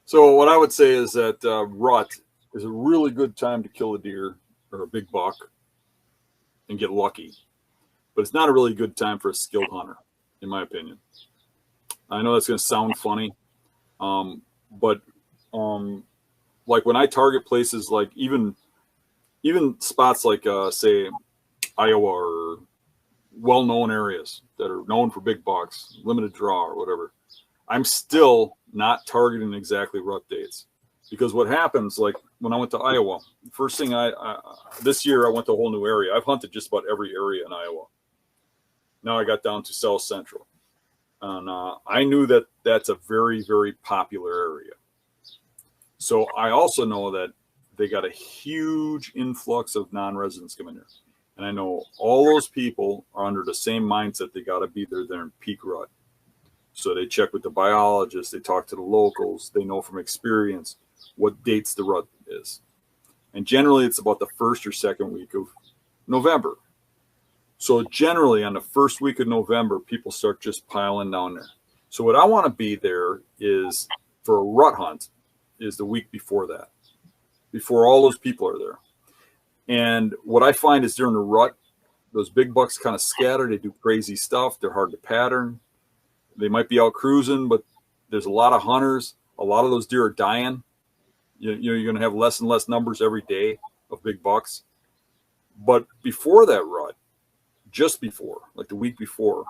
So what I would say is that rut is a really good time to kill a deer or a big buck and get lucky, but it's not a really good time for a skilled hunter, in my opinion. I know that's going to sound funny, but like when I target places like even spots like say Iowa or well-known areas that are known for big bucks, limited draw or whatever, I'm still not targeting exactly rut dates, because what happens, like when I went to Iowa, first thing this year I went to a whole new area. I've hunted just about every area in Iowa. Now I got down to South Central, and I knew that that's a very, very popular area. So I also know that they got a huge influx of non-residents coming here. And I know all those people are under the same mindset. They got to be there in peak rut. So they check with the biologists. They talk to the locals. They know from experience what dates the rut is. And generally, it's about the first or second week of November. So generally, on the first week of November, people start just piling down there. So what I want to be there is, for a rut hunt, is the week before that, before all those people are there. And what I find is during the rut, those big bucks kind of scatter. They do crazy stuff. They're hard to pattern. They might be out cruising, but there's a lot of hunters. A lot of those deer are dying. You're going to have less and less numbers every day of big bucks. But before that rut, just before, like the week before,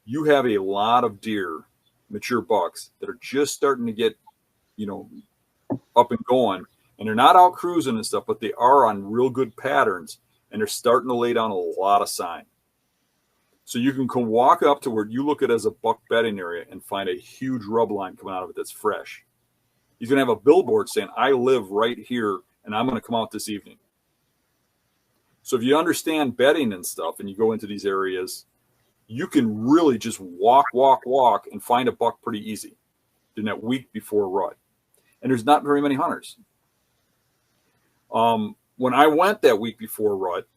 you have a lot of deer, mature bucks, that are just starting to get, up and going. And they're not out cruising and stuff, but they are on real good patterns, and they're starting to lay down a lot of sign. So you can walk up to where you look at it as a buck bedding area and find a huge rub line coming out of it that's fresh. He's going to have a billboard saying, "I live right here, and I'm going to come out this evening." So if you understand bedding and stuff and you go into these areas, you can really just walk, and find a buck pretty easy in that week before rut. And there's not very many hunters. When I went that week before rut,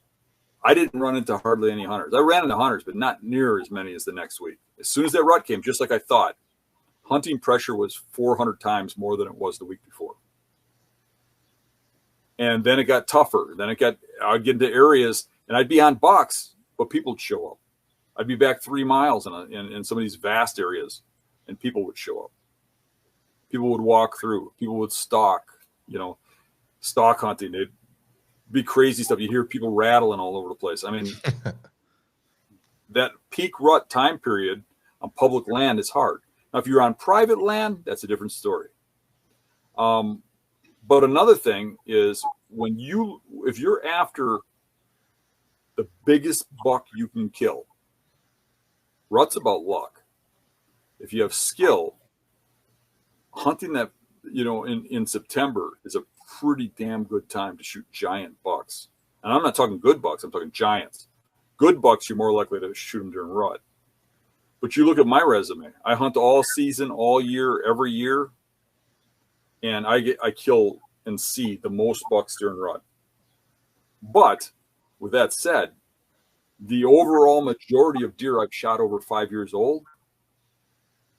I didn't run into hardly any hunters. I ran into hunters, but not near as many as the next week. As soon as that rut came, just like I thought, hunting pressure was 400 times more than it was the week before. And then it got tougher. Then I'd get into areas and I'd be on bucks, but people would show up. I'd be back 3 miles in some of these vast areas, and people would show up. People would walk through. People would stalk hunting. It'd be crazy stuff. You hear people rattling all over the place. I mean, that peak rut time period on public land is hard. Now, if you're on private land, that's a different story. But another thing is, if you're after the biggest buck you can kill, rut's about luck. If you have skill, hunting that, in September is a pretty damn good time to shoot giant bucks. And I'm not talking good bucks, I'm talking giants. Good bucks, you're more likely to shoot them during rut. But you look at my resume. I hunt all season, all year, every year. And I kill and see the most bucks during rut. But with that said, the overall majority of deer I've shot over 5 years old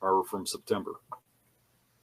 are from September.